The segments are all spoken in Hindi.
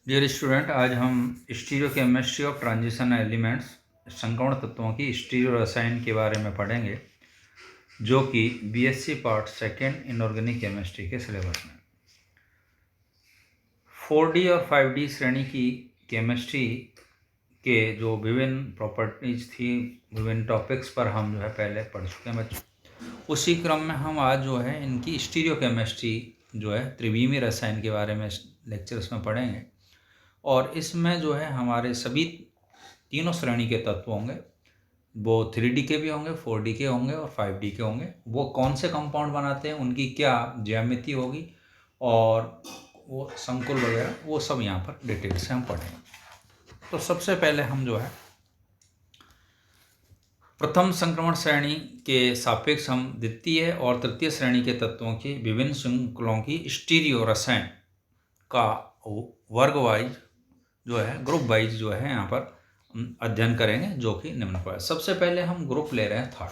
डियर स्टूडेंट, आज हम स्टीरियोकेमिस्ट्री ऑफ ट्रांजिशन एलिमेंट्स संक्रमण तत्वों की स्टीरियो रसायन के बारे में पढ़ेंगे, जो कि BSc part second inorganic chemistry के सिलेबस में 4D और 5D श्रेणी की केमिस्ट्री के जो विभिन्न प्रॉपर्टीज थी, विभिन्न टॉपिक्स पर हम जो है पहले पढ़ चुके हैं बच्चों। उसी क्रम में हम आज जो है इनकी स्टीरियोकेमिस्ट्री जो है त्रिविमीय रसायन के बारे में लेक्चर्स में पढ़ेंगे। और इसमें जो है हमारे सभी तीनों श्रेणी के तत्व होंगे, वो 3D के भी होंगे, 4D के होंगे और 5D के होंगे। वो कौन से कंपाउंड बनाते हैं, उनकी क्या ज्यामिति होगी और वो संकुल वगैरह, वो सब यहाँ पर डिटेल से हम पढ़ेंगे। तो सबसे पहले हम जो है प्रथम संक्रमण श्रेणी के सापेक्ष हम द्वितीय और तृतीय श्रेणी के तत्वों की विभिन्न श्रृंखलों की स्टीरियो रसायन का वर्ग वाइज जो है, ग्रुप वाइज जो है यहाँ पर अध्ययन करेंगे, जो कि निम्न पर। सबसे पहले हम ग्रुप ले रहे हैं थर्ड।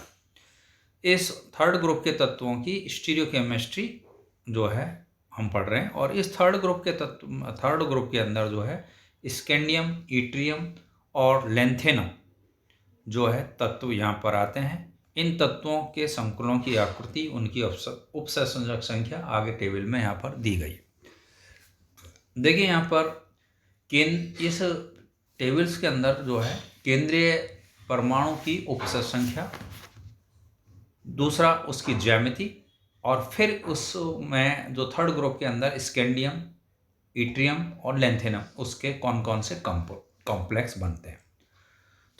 इस थर्ड ग्रुप के तत्वों की स्टीरियोकेमिस्ट्री जो है हम पढ़ रहे हैं। और इस थर्ड ग्रुप के अंदर जो है स्कैंडियम, इट्रियम और लेंथेनम जो है तत्व यहाँ पर आते हैं। इन तत्वों के संकुलों की आकृति, उनकी उपसंयोजक संख्या आगे टेबल में यहाँ पर दी गई। देखिए यहाँ पर इस टेबल्स के अंदर जो है केंद्रीय परमाणु की उपसर्ग संख्या, दूसरा उसकी ज्यामिति, और फिर उसमें जो थर्ड ग्रुप के अंदर स्कैंडियम, इट्रियम और लेंथेनम, उसके कौन कौन से कॉम्प्लेक्स बनते हैं।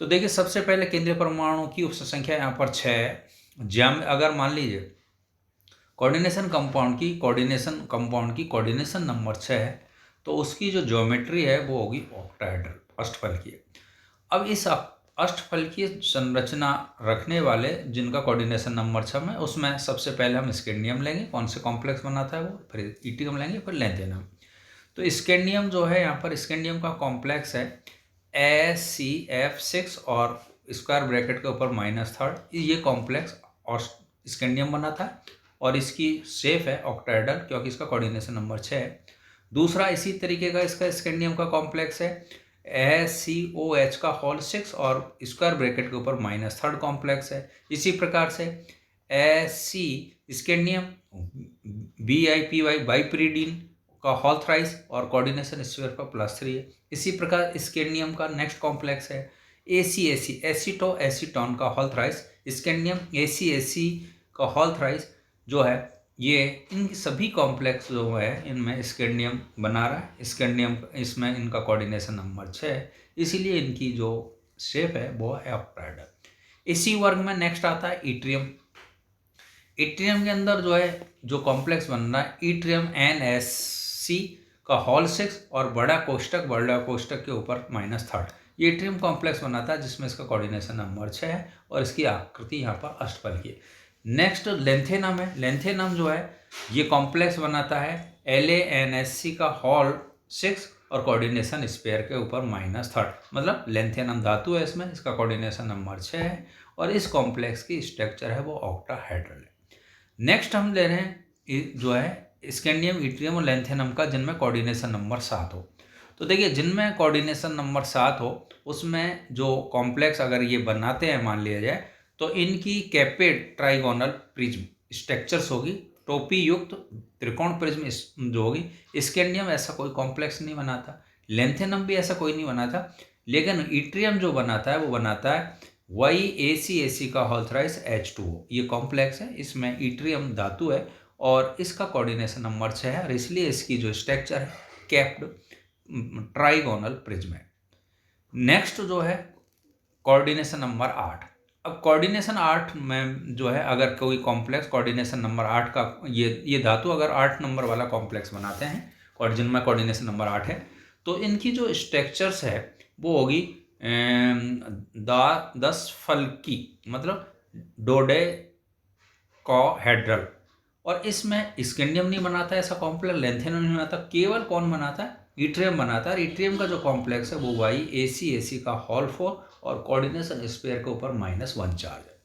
तो देखिए सबसे पहले केंद्रीय परमाणु की उपसर्ग संख्या यहाँ पर 6 है। अगर मान लीजिए कोऑर्डिनेशन कंपाउंड की कोऑर्डिनेशन नंबर 6 है, तो उसकी जो ज्योमेट्री है वो होगी ऑक्टाहेड्रल, अष्टफलकीय। अब इस अष्टफलकीय संरचना रखने वाले जिनका कोऑर्डिनेशन नंबर 6 में, उसमें सबसे पहले हम स्कैंडियम लेंगे, कौन से कॉम्प्लेक्स बनाता है वो, फिर इट्रियम लेंगे, फिर लेंथेनम। तो स्कैंडियम जो है यहाँ पर, स्कैंडियम का कॉम्प्लेक्स है ACF6 और स्क्वायर ब्रैकेट के ऊपर -3, ये कॉम्प्लेक्स और स्कैंडियम बनाता है और इसकी शेप है ऑक्टाहेड्रल, क्योंकि इसका कोऑर्डिनेशन नंबर 6 है। दूसरा इसी तरीके का इसका स्कैंडियम का कॉम्प्लेक्स है ACOH का होल 6 और स्क्वायर ब्रैकेट के ऊपर -3 कॉम्प्लेक्स है। इसी प्रकार से AC स्कैंडियम BIPY बाइपरीडीन का होल थ्राइस और कोऑर्डिनेशन स्फीयर पर +3 है। इसी प्रकार स्कैंडियम का नेक्स्ट कॉम्प्लेक्स है ACAC एसीटोन का होल थ्राइस, स्कैंडियम ACAC का होल थ्राइस जो है, ये इन सभी कॉम्प्लेक्स जो है इनमें स्कैंडियम बना रहा है। स्कैंडियम इसमें इनका कोऑर्डिनेशन नंबर 6 है, इसीलिए इनकी जो शेप है वो है ऑक्टाहेड्रल। इसी वर्ग में नेक्स्ट आता है इट्रियम। इट्रियम के अंदर जो है जो कॉम्प्लेक्स बन रहा है इट्रियम NSC का होल 6 और बड़ा कोष्टक के ऊपर -3, ये इट्रियम कॉम्प्लेक्स बनाता है, जिसमें इसका कोऑर्डिनेशन नंबर 6 है और इसकी आकृति यहाँ पर अष्टफलकीय। नेक्स्ट लेंथेनम है। लेंथेनम जो है ये कॉम्प्लेक्स बनाता है LANSC का होल 6 और कोऑर्डिनेशन स्पेयर के ऊपर -3, मतलब लेंथेनम धातु है इसमें, इसका कोऑर्डिनेशन नंबर 6 है और इस कॉम्प्लेक्स की स्ट्रक्चर है वो ऑक्टाहेड्रल है। नेक्स्ट हम ले रहे हैं जो है स्कैंडियम, इट्रियम और लेंथेनम का, जिनमें कोऑर्डिनेशन नंबर 7 हो। तो देखिए जिनमें कोऑर्डिनेशन नंबर 7 हो, उसमें जो कॉम्प्लेक्स अगर ये बनाते हैं मान लिया जाए, तो इनकी कैपेड ट्राइगोनल प्रिज्म स्ट्रक्चर्स होगी, टोपी युक्त त्रिकोण प्रिज्म जो होगी। स्कैंडियम ऐसा कोई कॉम्प्लेक्स नहीं बनाता, लेंथेनम भी ऐसा कोई नहीं बनाता, लेकिन इट्रियम जो बनाता है वो बनाता है YACAC का होल थ्राइस H2O, ये कॉम्प्लेक्स है, इसमें इट्रियम धातु है और इसका कोऑर्डिनेशन नंबर 6 है और इसलिए इसकी जो स्ट्रक्चर है कैप्ड ट्राइगोनल प्रिज्म है। नेक्स्ट जो है कोऑर्डिनेशन नंबर 8। अब कोऑर्डिनेशन 8 में जो है अगर कोई कॉम्प्लेक्स कोऑर्डिनेशन नंबर 8 का, ये धातु अगर 8 नंबर वाला कॉम्प्लेक्स बनाते हैं और जिनमें कोऑर्डिनेशन नंबर 8 है, तो इनकी जो स्ट्रक्चर्स है वो होगी 10 फलकी, मतलब डोडेकाहेड्रल। और इसमें स्कैंडियम नहीं बनाता है ऐसा कॉम्प्लेक्स, लेंथेनम नहीं बनाता, केवल कौन बनाता है, इट्रियम बनाता है। इट्रियम का जो कॉम्प्लेक्स है वो YACAC का होल 4 और कोऑर्डिनेशन स्पेयर के ऊपर -1 चार्ज है।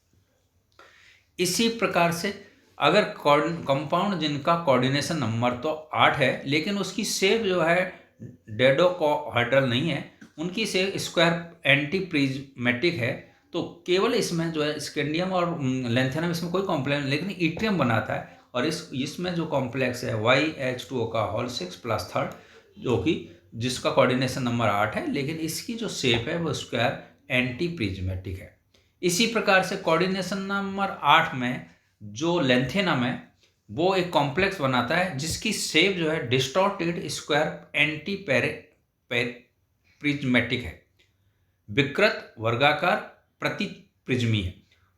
इसी प्रकार से अगर कंपाउंड जिनका कोऑर्डिनेशन नंबर तो 8 है, लेकिन उसकी शेप जो है डेडोकोहाइड्रल नहीं है, उनकी से स्क्वायर एंटी प्रिज्मेटिक है। तो केवल इसमें जो है स्कैंडियम और लेंथेनम इसमें कोई कॉम्प्लेक्स, लेकिन इट्रियम बनाता है। और इसमें जो कॉम्प्लेक्स है YH2O का होल 6 प्लस थर्ड, जो कि जिसका कोऑर्डिनेशन नंबर 8 है, लेकिन इसकी जो शेप है वो स्क्वायर एंटी प्रिज्मेटिक है। इसी प्रकार से कोऑर्डिनेशन नंबर 8 में जो लेंथेनम है वो एक कॉम्प्लेक्स बनाता है जिसकी शेप जो है डिस्टॉर्टेड स्क्वायर एंटी प्रिज्मेटिक है, विकृत वर्गाकार प्रति प्रिज्मी है।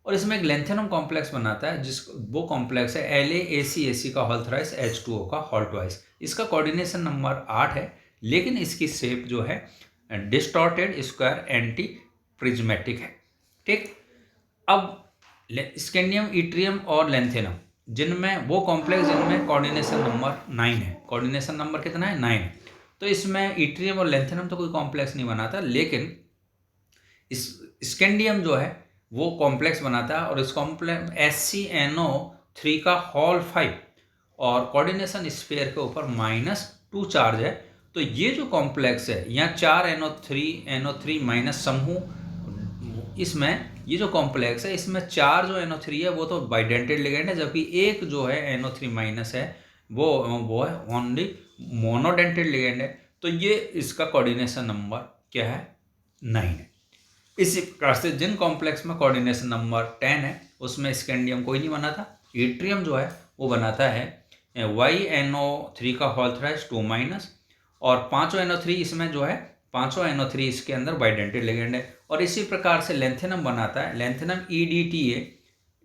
और इसमें एक लेंथेनम कॉम्प्लेक्स बनाता है जिस वो कॉम्प्लेक्स है LaACAC का होल थ्राइस H2O का होल ट्वाइस। इसका कोऑर्डिनेशन नंबर 8 है, लेकिन इसकी शेप जो है डिस्टॉर्टेड स्क्वायर एंटी प्रिज्मेटिक है। ठीक, अब स्कैंडियम, इट्रियम और लेंथेनम जिनमें वो कॉम्प्लेक्स जिनमें कोऑर्डिनेशन नंबर 9 है। कोऑर्डिनेशन नंबर कितना है? 9 है। तो इसमें इट्रियम और लेंथेनम तो कोई कॉम्प्लेक्स नहीं बनाता, लेकिन इस स्कैंडियम जो है वो कॉम्प्लेक्स बनाता है, और इस कॉम्प्लेक्स SCNO3 का होल 5 और कोऑर्डिनेशन स्फीयर के ऊपर -2 चार्ज है। तो ये जो कॉम्प्लेक्स है, यहाँ 4 NO3 माइनस समूह, इसमें ये जो कॉम्प्लेक्स है इसमें 4 जो NO3 है वो तो बाइडेंटेड लिगेंड है, जबकि एक जो है NO3 माइनस है वो है ओनली मोनोडेंटेड लिगेंड है। तो ये इसका कोऑर्डिनेशन नंबर क्या है? 9 है। इसी प्रकार से जिन कॉम्प्लेक्स में कोऑर्डिनेशन नंबर 10 है उसमें स्कैंडियम कोई नहीं बनाता। इट्रियम जो है वो बनाता है YNO3 का होल थ्राइस 2 माइनस, और 5 NO3 इसमें जो है 5 NO3 इसके अंदर बाइडेंटेड लिगेंड है। और इसी प्रकार से लेंथेनम बनाता है, लेंथेनम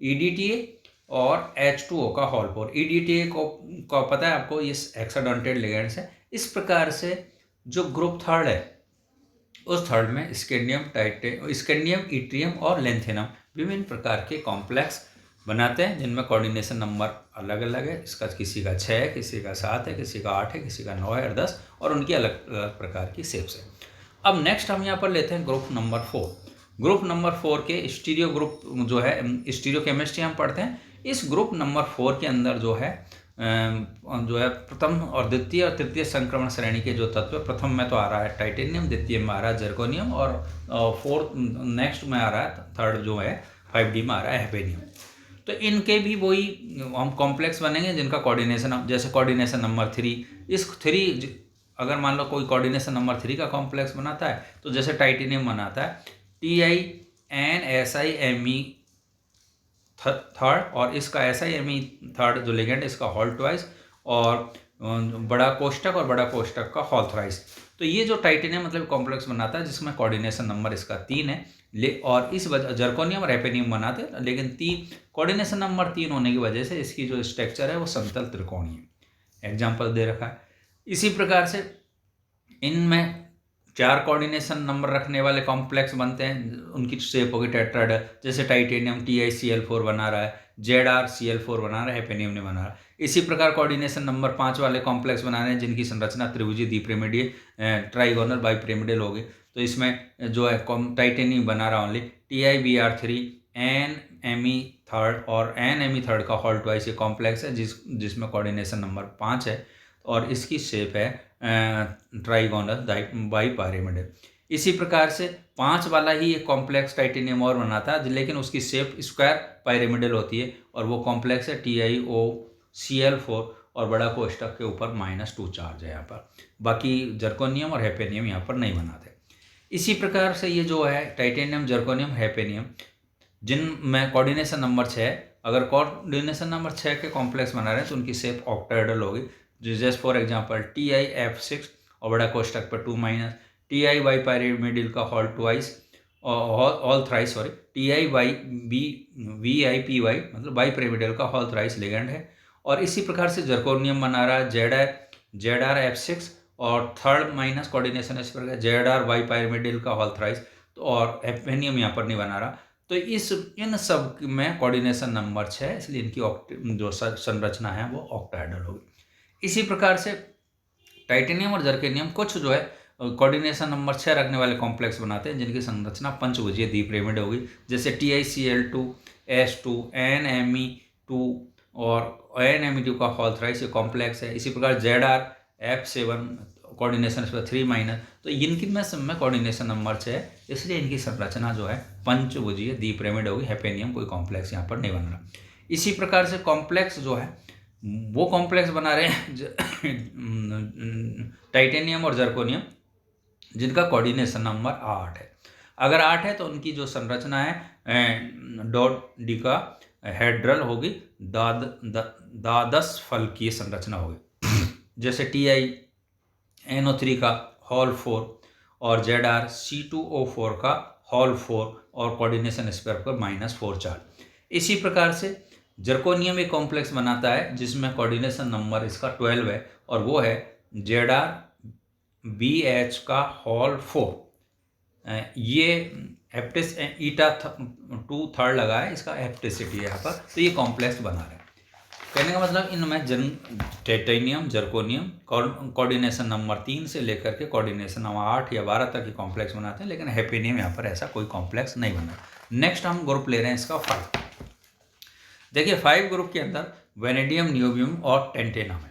EDTA और H2O का होल 4। EDTA को पता है आपको, ये हेक्साडेंटेड लिगेंड्स है। इस प्रकार से जो ग्रुप थर्ड है उस थर्ड में स्कैंडियम, इट्रियम और लेंथेनम विभिन्न प्रकार के कॉम्प्लेक्स बनाते हैं जिनमें कोऑर्डिनेशन नंबर अलग अलग है। इसका किसी का 6 है, किसी का 7 है, किसी का 8 है, किसी का 9 है और 10, और उनकी अलग अलग प्रकार की शेप्स है। अब नेक्स्ट हम यहाँ पर लेते हैं ग्रुप नंबर 4। ग्रुप नंबर 4 के स्टीरियो ग्रुप जो है, स्टीरियो केमिस्ट्री हम पढ़ते हैं। इस ग्रुप नंबर 4 के अंदर जो है प्रथम और द्वितीय और तृतीय संक्रमण श्रेणी के जो तत्व, प्रथम में तो आ रहा है टाइटेनियम, द्वितीय में आ रहा है जर्कोनियम, और फोर्थ नेक्स्ट में आ रहा है, थर्ड जो है 5D में आ रहा है हैफेनियम। तो इनके भी वही हम कॉम्प्लेक्स बनेंगे जिनका कोऑर्डिनेशन, जैसे कोऑर्डिनेशन नंबर 3, इस 3 अगर मान लो कोई कोऑर्डिनेशन नंबर 3 का कॉम्प्लेक्स बनाता है, तो जैसे टाइटेनियम बनाता है TiNSiMe थर्ड, और इसका SiMe थर्ड जो लिगेंड इसका होल ट्वाइस, और बड़ा कोष्टक और बड़ा कोष्टक का होल थ्राइस। तो ये जो टाइटेनियम मतलब कॉम्प्लेक्स बनाता है जिसमें कोऑर्डिनेशन नंबर इसका 3 है, और इस वजह जर्कोनियम और हैफेनियम बनाते हैं, लेकिन कोऑर्डिनेशन नंबर 3 होने की वजह से इसकी जो स्ट्रक्चर है वो समतल त्रिकोणीय है। एग्जाम्पल दे रखा है। इसी प्रकार से इनमें 4 कोऑर्डिनेशन नंबर रखने वाले कॉम्प्लेक्स बनते हैं, उनकी शेप होगी टेट्राहेड्रल। जैसे टाइटेनियम TiCl4 बना रहा है, ZrCl4 बना रहा है, हैफेनियम ने बना रहा है। इसी प्रकार कोऑर्डिनेशन नंबर 5 वाले कॉम्प्लेक्स बना रहे हैं जिनकी संरचना त्रिभुजी, द्विपिरामिडीय, ट्राइगोनल, बाइपिरामिडल होगी। तो इसमें जो है टाइटेनियम बना रहा ओनली TiBr3 NMe थर्ड और NMe थर्ड का होल ट्वाइस, ये कॉम्प्लेक्स है जिसमें कोऑर्डिनेशन नंबर 5 है, और इसकी शेप है ट्राइगोनल बाइपिरामिडल। इसी प्रकार से 5 वाला ही एक कॉम्प्लेक्स टाइटेनियम और बनाता है, लेकिन उसकी शेप स्क्वायर पिरामिडल होती है, और वो कॉम्प्लेक्स है TiOCl4, और बड़ा कोष्टक के ऊपर -2 चार्ज है यहाँ पर। बाकी जर्कोनियम और हैफेनियम यहाँ पर नहीं बनाते। इसी प्रकार से ये जो है टाइटेनियम, जर्कोनियम, हैफेनियम जिनमें कोऑर्डिनेशन नंबर 6, अगर कोऑर्डिनेशन नंबर 6 के कॉम्प्लेक्स बना रहे हैं तो उनकी शेप ऑक्टाहेड्रल होगी। जैसे फॉर एग्जांपल TiF6 और बड़ा कोष्टक पर 2 माइनस, Ti बाइपिरामिडल का hole twice or thrice, sorry TiVipy मतलब बाइपिरामिडल का होल थ्राइस लिगेंड है। और इसी प्रकार से जर्कोनियम बना रहा है ZrF6 और थर्ड माइनस कोऑर्डिनेशन इस प्रकार Zr बाइपिरामिडल का होल थ्राइस, तो और हैफेनियम यहाँ पर नहीं बना रहा। तो इन सब में कोऑर्डिनेशन नंबर 6, इसलिए इनकी जो संरचना है वो ऑक्टाहेड्रल होगी। इसी प्रकार से टाइटेनियम और जर्कोनियम कुछ जो है कोऑर्डिनेशन नंबर 6 रखने वाले कॉम्प्लेक्स बनाते हैं जिनकी संरचना पंचभुजीय द्विपिरामिड होगी। जैसे TiCl2 H2 NMe2 और NMe2 का होल थ्राइस, ये कॉम्प्लेक्स है। इसी प्रकार ZrF7 कोऑर्डिनेशन इस पर 3 माइनस, तो इनकी में सब में कोऑर्डिनेशन नंबर 6, इसलिए इनकी संरचना जो है पंचभुजीय द्विपिरामिड होगी। हैपेनियम कोई कॉम्प्लेक्स यहाँ पर नहीं बन रहा। इसी प्रकार से कॉम्प्लेक्स जो है वो कॉम्प्लेक्स बना रहे हैं टाइटेनियम और जर्कोनियम, जिनका कोऑर्डिनेशन नंबर 8 है। अगर 8 है तो उनकी जो संरचना है डोडेका हेड्रल होगी, द्वादश फलकीय संरचना होगी। जैसे TiNO3 का हॉल 4 और ZrC2O4 का हॉल 4 और कोऑर्डिनेशन स्क्वायर पर -4 चार्ज। इसी प्रकार से जर्कोनियम एक कॉम्प्लेक्स बनाता है जिसमें कोऑर्डिनेशन नंबर इसका 12 है और वो है ZrBH का हॉल 4। ये हेप्टिस ईटा 2 थर्ड लगा है, इसका हेप्टिसिटी है यहाँ पर, तो ये कॉम्प्लेक्स बना रहे हैं। कहने का मतलब इनमें टाइटेनियम जर्कोनियम कोऑर्डिनेशन नंबर 3 से लेकर के कोऑर्डिनेशन नंबर 8 या 12 तक की कॉम्प्लेक्स बनाते हैं, लेकिन हैपेनियम यहाँ पर ऐसा कोई कॉम्प्लेक्स नहीं बना। नेक्स्ट हम ग्रुप ले रहे हैं इसका 5। देखिए 5 ग्रुप के अंदर वेनेडियम, नियोबियम और टेंटेनम है।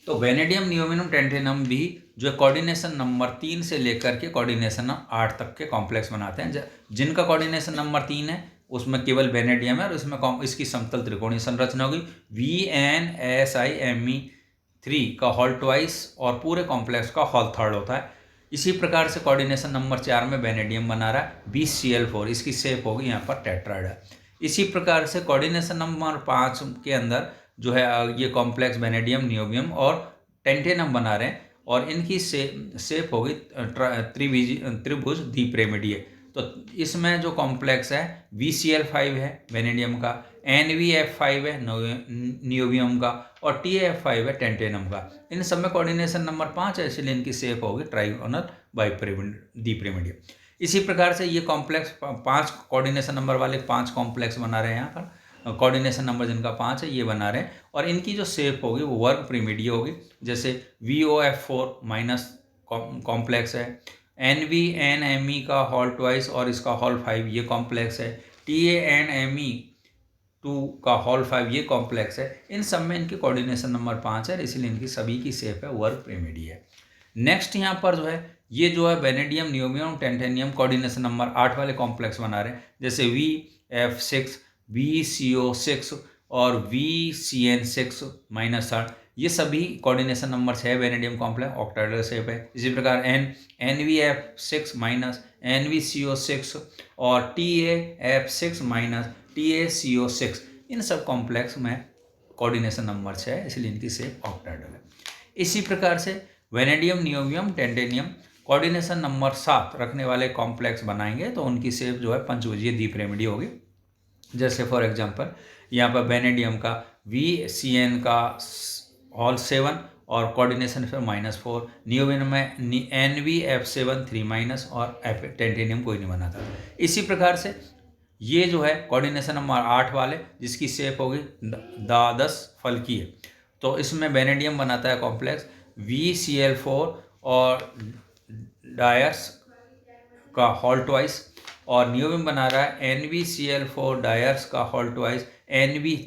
तो वेनेडियम, नियोबियम, टेंटेनम भी जो कोऑर्डिनेशन नंबर 3 से लेकर के कोऑर्डिनेशन 8 तक के कॉम्प्लेक्स बनाते हैं। जिनका कोऑर्डिनेशन नंबर 3 है उसमें केवल वेनेडियम है और इसमें इसकी समतल त्रिकोणीय संरचना होगी VNSIMe3 का हॉल ट्वाइस और पूरे कॉम्प्लेक्स का हॉल थर्ड होता है। इसी प्रकार से कोऑर्डिनेशन नंबर 4 में वेनेडियम बना रहा है 20Cl4, इसकी शेप होगी यहाँ पर टेट्राइड है। इसी प्रकार से कोऑर्डिनेशन नंबर 5 के अंदर जो है ये कॉम्प्लेक्स वेनेडियम, नियोबियम और टेंटेनम बना रहे हैं और इनकी शेप होगी त्रिभुज द्विपिरामिडीय। तो इसमें जो कॉम्प्लेक्स है VCl5 है वेनेडियम का, NVF5 है नियोबियम का और TAF5 है टेंटेनम का। इन सब में कोऑर्डिनेशन नंबर 5 है, इसलिए इनकी शेप होगी ट्राइगोनल द्विपिरामिडीय। इसी प्रकार से ये कॉम्प्लेक्स 5 कोऑर्डिनेशन नंबर वाले 5 कॉम्प्लेक्स बना रहे हैं यहाँ पर। कोऑर्डिनेशन नंबर जिनका 5 है ये बना रहे हैं और इनकी जो शेप होगी वो वर्ग पिरामिडीय होगी। जैसे VOF4 माइनस कॉम्प्लेक्स है, NVNMe का हॉल ट्वाइस और इसका हॉल 5 ये कॉम्प्लेक्स है, TANMe2 का हॉल 5 ये कॉम्प्लेक्स है। इन सब में इनकी कोऑर्डिनेशन नंबर 5 है, इसलिए इनकी सभी की शेप है वर्ग पिरामिडीय है। नेक्स्ट यहाँ पर जो है ये जो है वेनेडियम, नियोबियम, टेंटेनियम कोऑर्डिनेशन नंबर 8 वाले कॉम्प्लेक्स बना रहे हैं। जैसे VF6, VCO6 और VCN6 -3 ये सभी coordination number 6 vanadium complex octahedral shape है। इसी प्रकार NVF6 NVCO6 और TAF6 TACO6 इन सब कॉम्प्लेक्स में कोऑर्डिनेशन नंबर 6 है, इसलिए इनकी शेप ऑक्टाहेड्रल है। इसी प्रकार से वेनेडियम, नियोबियम, टेंटेनियम कोऑर्डिनेशन नंबर 7 रखने वाले कॉम्प्लेक्स बनाएंगे तो उनकी शेप जो है पंचभुजीय द्विपिरामिडीय होगी। जैसे फॉर एग्जांपल यहाँ पर वेनेडियम का VCN का हॉल 7 और कोऑर्डिनेशन फिर -4, नियोबियम में NVF7 3- और टेंटेनियम कोई नहीं बना था। इसी प्रकार से ये जो है कोऑर्डिनेशन नंबर 8 वाले जिसकी शेप होगी द्वादश फलकीय, तो इसमें वेनेडियम बनाता है कॉम्प्लेक्स VCl4 और डायर्स का हॉल ट्वाइस और नियोबियम बना रहा है NVCl4 डायर्स का हॉल ट्वाइस,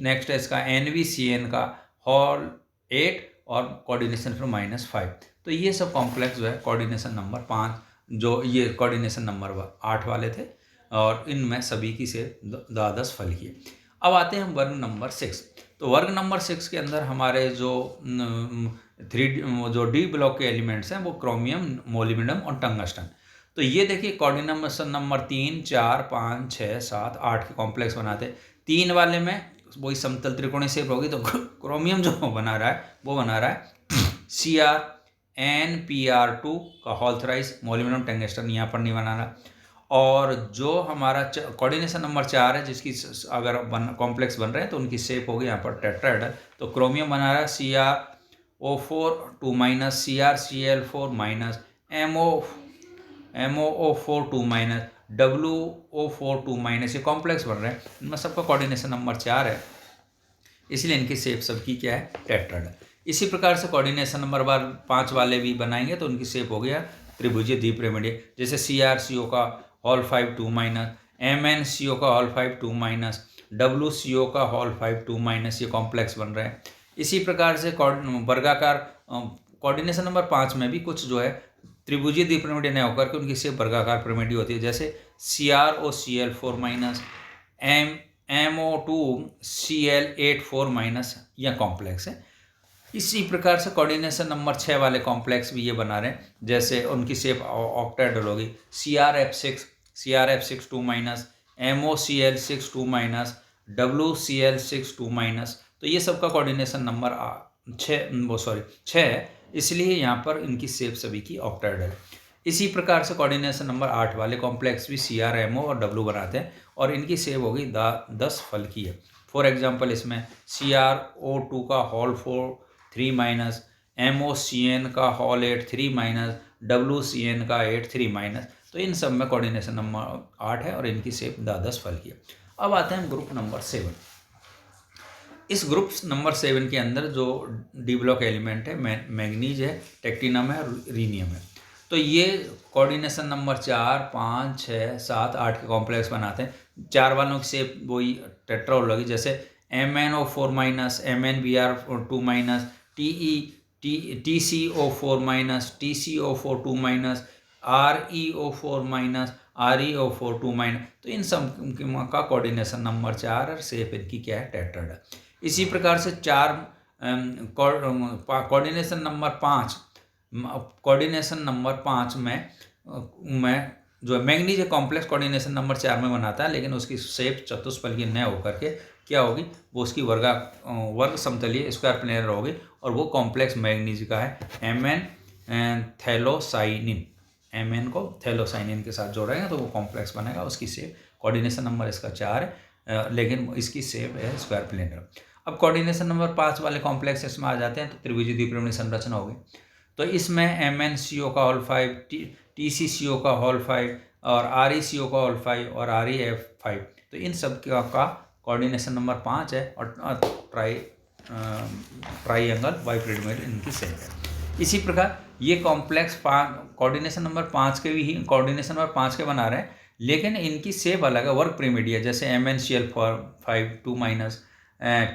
नेक्स्ट है इसका NVCN का हॉल 8 और कोऑर्डिनेशन फिर -5। तो ये सब कॉम्प्लेक्स जो है कोऑर्डिनेशन नंबर 5 जो ये कोऑर्डिनेशन नंबर 8 वाले थे और इनमें सभी की से द्वादश फलकीय। अब आते हैं हम वर्ग नंबर 6। तो वर्ग नंबर 6 के अंदर हमारे जो डी ब्लॉक के एलिमेंट्स हैं वो क्रोमियम, मोलिब्डेनम और टंगस्टन। तो ये देखिए कोऑर्डिनेशन नंबर 3, 4, 5, 6, 7, 8 के कॉम्प्लेक्स बनाते हैं। 3 वाले में वही समतल त्रिकोणीय शेप होगी, तो क्रोमियम जो बना रहा है वो बना रहा है CrNpr2 का हॉल थ्राइस, मोलिब्डेनम, टंगस्टन यहाँ पर नहीं बना रहा। और जो हमारा कोऑर्डिनेशन नंबर 4 है जिसकी अगर कॉम्प्लेक्स बन रहे हैं तो उनकी शेप होगी यहाँ पर टेट्राहेड्रल। तो क्रोमियम बना रहा है CrO4 2- CrCl4- MOO4 2- WO4 2- ये कॉम्प्लेक्स बन रहे हैं। इनमें सबका कोऑर्डिनेशन नंबर 4 है, इसलिए इनकी शेप सबकी क्या है टेट्राहेड्रल। इसी प्रकार से कोऑर्डिनेशन नंबर 5 वाले भी बनाएंगे तो उनकी शेप हो गया त्रिभुजीय द्विपिरामिडीय। जैसे CrCO का हॉल 5 2- MnCO का हॉल 5 2- WCO का हॉल 5 2- ये कॉम्प्लेक्स बन रहे हैं। इसी प्रकार से वर्गाकार कोऑर्डिनेशन नंबर 5 में भी कुछ जो है त्रिभुजीय द्विपिरामिड नहीं होकर के उनकी शेप वर्गाकार पिरामिड होती है, जैसे CrOCl4 माइनस, MO2Cl8 4 माइनस, यह कॉम्प्लेक्स है। इसी प्रकार से कोऑर्डिनेशन नंबर 6 वाले कॉम्प्लेक्स भी ये बना रहे हैं, जैसे उनकी शेप ऑक्टाहेड्रल होगी, CrF6 2 minus, MOCl6 2 minus, WCl6 2 minus. तो ये सबका कोऑर्डिनेशन नंबर 6 है, इसलिए यहाँ पर इनकी शेप सभी की ऑक्टाहेड्रल है। इसी प्रकार से कोऑर्डिनेशन नंबर 8 वाले कॉम्प्लेक्स भी Cr, MO और W बनाते हैं और इनकी शेप होगी 10 फल की है। फॉर एग्जांपल इसमें CrO2 का होल 3 माइनस, MOCN का होल 8 3 माइनस, WCN का 8 3 माइनस। तो इन सब में कोऑर्डिनेशन नंबर 8 है और इनकी शेप 10 फल की है। अब आते हैं ग्रुप नंबर 7। इस ग्रुप नंबर 7 के अंदर जो डी ब्लॉक एलिमेंट है मैंगनीज है, टेक्टिनम है, रीनियम है। तो ये कोऑर्डिनेशन नंबर 4, 5, 6, 7, 8 के कॉम्प्लेक्स बनाते हैं। 4 वालों की शेप वही टेट्राहेड्रल होगी, जैसे MnO4 minus, MnBr2 minus, TCO4 minus, TCO4 2 minus, ReO4 minus, ReO4 2 minus. तो इन सब का कोऑर्डिनेशन नंबर 4 और शेप इनकी क्या है, टेट्राहेड्रल। इसी प्रकार से कोऑर्डिनेशन नंबर 5 में जो मैंगनीज कॉम्प्लेक्स कोऑर्डिनेशन नंबर 4 में बनाता है, लेकिन उसकी शेप चतुष्फलकीय न होकर के क्या होगी, वो उसकी वर्ग समतलीय स्क्वायर प्लेनर होगी और वो कॉम्प्लेक्स मैंगनीज का है Mn थैलोसाइनिन। Mn को थैलोसाइनिन के साथ जोड़ेंगे तो वो कॉम्प्लेक्स बनेगा। उसकी शेप कोऑर्डिनेशन नंबर इसका 4 है, लेकिन इसकी शेप है स्क्वायर प्लेनर। अब कोऑर्डिनेशन नंबर 5 वाले कॉम्प्लेक्स इसमें आ जाते हैं तो त्रिभुजीय द्विपिरामिड संरचना होगी। तो इसमें MnCO का होल 5, TCCO का होल 5 और ReCO का होल 5 और ReF5। तो इन सब का कोऑर्डिनेशन नंबर 5 है और ट्राइएंगल बाइपिरामिड इनकी शेप है। इसी प्रकार ये कॉम्प्लेक्स कोऑर्डिनेशन नंबर 5 के भी कोऑर्डिनेशन नंबर 5 के बना रहे हैं, लेकिन इनकी शेप अलग है, वर्ग पिरामिड है। जैसे MnCl5 2 माइनस,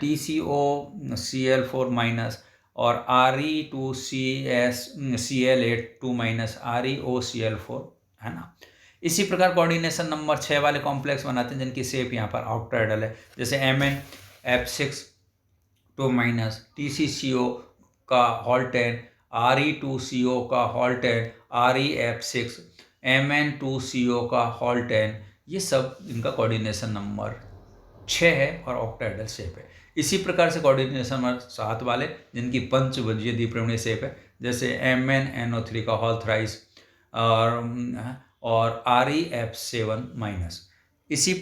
TCOCl4 माइनस और Re2Cl8 2 माइनस, ReOCl4, है ना। इसी प्रकार कोऑर्डिनेशन नंबर 6 वाले कॉम्प्लेक्स बनाते हैं जिनकी शेप यहाँ पर ऑक्टाहेड्रल है, जैसे MnF6 2 माइनस, TCCO का होल 10, Re2CO का होल 10, ReF6, Mn2CO का होल 10। ये सब इनका कोऑर्डिनेशन नंबर 6 है और ऑक्टाहेड्रल शेप है। इसी प्रकार से कोऑर्डिनेशन नंबर 7 वाले जिनकी पंचभुजीय द्विपिरामिड शेप है, जैसे MnNO3 का होल थ्राइस और ReF7 माइनस। इसी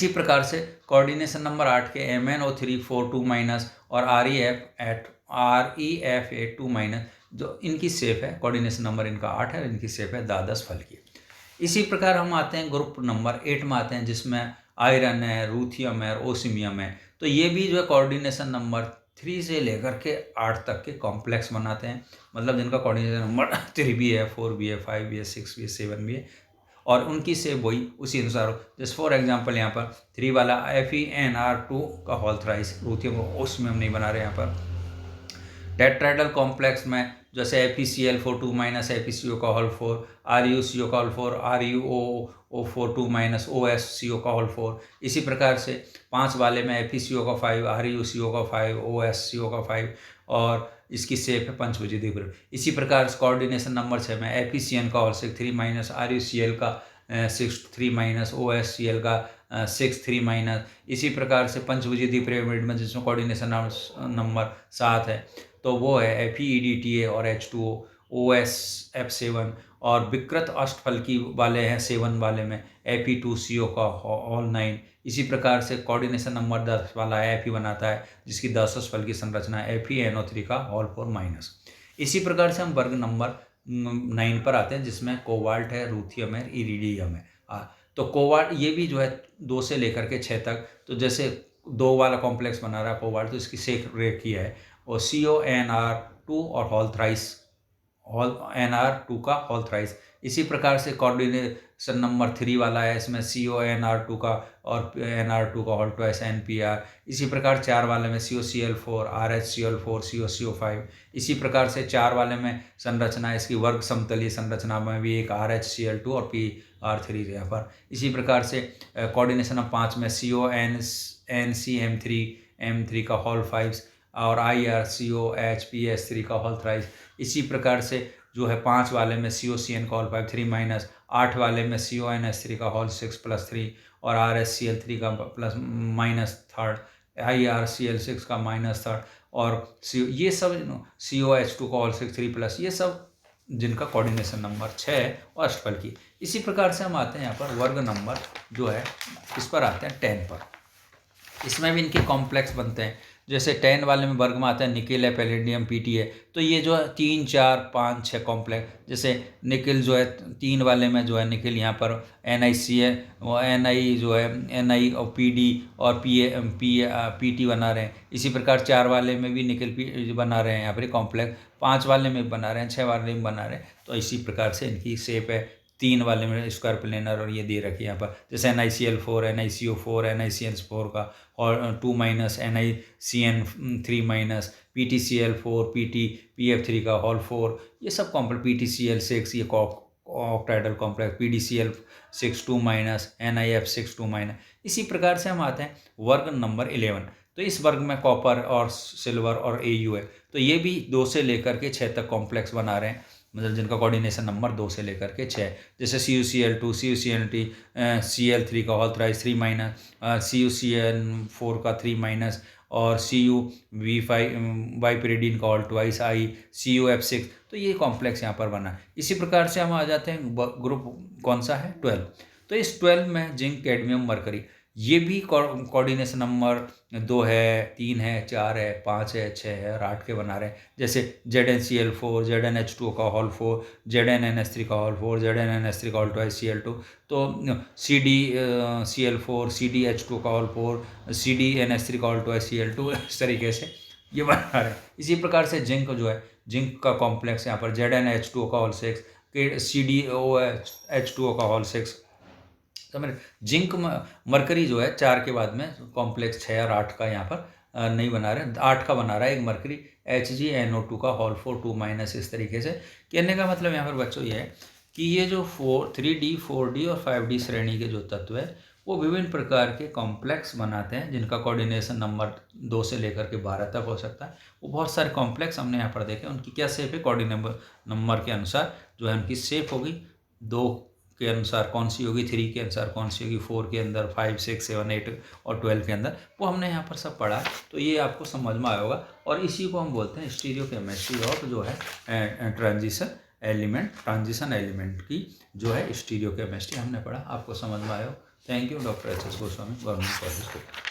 प्रकार से कोऑर्डिनेशन नंबर 8 के MnO3 4 2 माइनस और ReF8 2 माइनस, जो इनकी शेप है, कोऑर्डिनेशन नंबर इनका 8 है, इनकी शेप है 10 फल की। इसी प्रकार हम आते हैं ग्रुप नंबर 8 में आते हैं, जिसमें आयरन है, रूथियम है, ओसिमियम है। तो ये भी जो है कोऑर्डिनेशन नंबर 3 से लेकर के 8 तक के कॉम्प्लेक्स बनाते हैं, मतलब जिनका कोऑर्डिनेशन नंबर 3 भी है, 4 भी है, 5 भी है, 6 भी है, 7 भी है और उनकी शेप वही उसी अनुसार हो। जैसे फॉर एग्जांपल यहाँ पर 3 वाला FeNr2 का होल थ्राइस, रूथियम को ओसिमियम नहीं बना रहे यहाँ पर। टेट्राहेड्रल कॉम्प्लेक्स में जैसे FeCl4 2 माइनस, FeCO का होल 4, ReOCO का होल 4, ReOO4 2 माइनस, OSCO का होल 4। इसी प्रकार से 5 वाले में FeCO का 5, ReOCO का 5, OSCO का 5 और इसकी शेप है पंचभुजीय द्विपिरामिड। इसी प्रकार कोऑर्डिनेशन नंबर 6 में FeCN का होल 6 3 माइनस, ReCl का 6 3 माइनस, OSCl का 6 3 माइनस। इसी प्रकार से पंचभुजीय द्विपिरामिड में जिसमें कोऑर्डिनेशन नंबर 7 है तो वो है FeEDTA और H2O, OSF7 और विकृत अष्टफलकी वाले हैं 7 वाले में Fe2CO का होल 9। इसी प्रकार से कोऑर्डिनेशन नंबर 10 वाला Fe बनाता है जिसकी 10 अष्टफलकी संरचना है FeNO3 का होल 4 माइनस। इसी प्रकार से हम वर्ग नंबर 9 पर आते हैं जिसमें कोबाल्ट है, रूथियम है, इरिडियम है। तो कोबाल्ट ये भी जो है 2 से लेकर के 6 तक, तो जैसे 2 वाला कॉम्प्लेक्स बना रहा है कोबाल्ट, तो इसकी शेप रेखीय है और CONr2 और होल थ्राइस, NR2 का होल थ्राइस। इसी प्रकार से सन नंबर 3 वाला है, इसमें CONR2 का और NR2 का होल ट्वाइस NPR। इसी प्रकार 4 वाले में COCl4 RHCl4 COCO5। इसी प्रकार से 4 वाले में संरचना इसकी वर्ग समतलीय संरचना में भी एक RHCl2 और PR3 है यहाँ पर। इसी प्रकार से कोऑर्डिनेशन नंबर 5 में CONCM3 का होल 5 और IRCOHPS3 का होल थ्राइस। इसी प्रकार से जो है 5 वाले में COCN का होल 5 3 माइनस, 8 वाले में CONS3 का होल 6 प्लस 3 और RSCl3 का प्लस माइनस थर्ड, IRCl6 का माइनस थर्ड और ये सब COH2 का होल 6 3 प्लस, ये सब जिनका कोऑर्डिनेशन नंबर 6 और अष्टफल की। इसी प्रकार से हम आते हैं यहाँ पर वर्ग नंबर जो है इस पर आते हैं 10 पर। इसमें भी इनके कॉम्प्लेक्स बनते हैं। जैसे 10 वाले में वर्ग में आता है निकिल है, पैलेडियम, PT है, तो ये जो है 3 4 5 6 कॉम्प्लेक्स। जैसे निकिल जो है 3 वाले में जो है निकिल यहाँ पर NiC है, वो Ni जो है Ni और PD और PT बना रहे हैं। इसी प्रकार 4 वाले में भी निकिल बना रहे हैं यहाँ पर कॉम्प्लेक्स, 5 वाले में बना रहे हैं, 6 वाले में बना रहे हैं। तो इसी प्रकार से इनकी शेप है। 3 वाले में स्क्वायर प्लेनर और ये दे रखी है यहाँ पर। जैसे NiCl4 NiCO4 NiCN4 का और 2 minus NiCN3 minus PTCl4 PF3 का होल 4, ये सब कॉम्प्लेक्स। PTCl6 ये ऑक्टाइडल complex, PDCl6 2 minus NiF6 2 minus. इसी प्रकार से हम आते हैं वर्ग नंबर 11। तो इस वर्ग में कॉपर और सिल्वर और AU है, तो ये भी 2 से लेकर के 6 तक कॉम्प्लेक्स बना रहे हैं, मतलब जिनका कोऑर्डिनेशन नंबर 2 से लेकर के 6। जैसे CuCl2 CuCl3 Cl3 का होल थ्राइस 3 माइनस, CuCl4 का 3 माइनस और CuV5 वाइपरिडीन का होल ट्वाइस I CuF6। तो ये कॉम्प्लेक्स यहाँ पर बना। इसी प्रकार से हम आ जाते हैं ग्रुप कौन सा है 12। तो इस 12 में जिंक, कैडमियम, मरकरी, ये भी कोऑर्डिनेशन नंबर 2 है, 3 है, 4 है, 5 है, 6 है और 8 के बना रहे हैं। जैसे ZnCl4 ZnH2 का होल 4 ZnNS3 का होल 4 ZnNS3 का होल ट्वाइस Cl2। तो CdCl4 CdH2 का होल 4 CdNS3 का होल ट्वाइस Cl2, इस तरीके से ये बना रहे हैं। इसी प्रकार से जिंक जो है, जिंक का कॉम्प्लेक्स यहाँ पर ZnH2 का होल 6 CdOH2 का होल 6। तो मेरे जिंक मरकरी जो है 4 के बाद में कॉम्प्लेक्स 6 और 8 का यहाँ पर नहीं बना रहे, 8 का बना रहा है एक मरकरी HgNO2 का होल 4 2 माइनस। इस तरीके से कहने का मतलब यहाँ पर बच्चों ये है कि ये जो 3D 4D और 5D श्रेणी के जो तत्व है वो विभिन्न प्रकार के कॉम्प्लेक्स बनाते हैं, जिनका कोऑर्डिनेशन नंबर 2 से लेकर के 12 तक हो सकता है। वो बहुत सारे कॉम्प्लेक्स हमने यहाँ पर देखे, उनकी क्या शेप है, कोऑर्डिनेशन नंबर के अनुसार जो है उनकी शेप होगी। 2 के अनुसार कौन सी होगी, 3 के अनुसार कौन सी होगी, 4 के अंदर, 5 6 7 8 और 12 के अंदर, वो हमने यहाँ पर सब पढ़ा। तो ये आपको समझ में आया होगा। और इसी को हम बोलते हैं स्टीरियोकेमिस्ट्री ऑफ जो है ट्रांजिशन एलिमेंट की जो है स्टीरियोकेमिस्ट्री हमने पढ़ा। आपको समझ में आया हो। Thank you. Doctor HS Goswami, government college.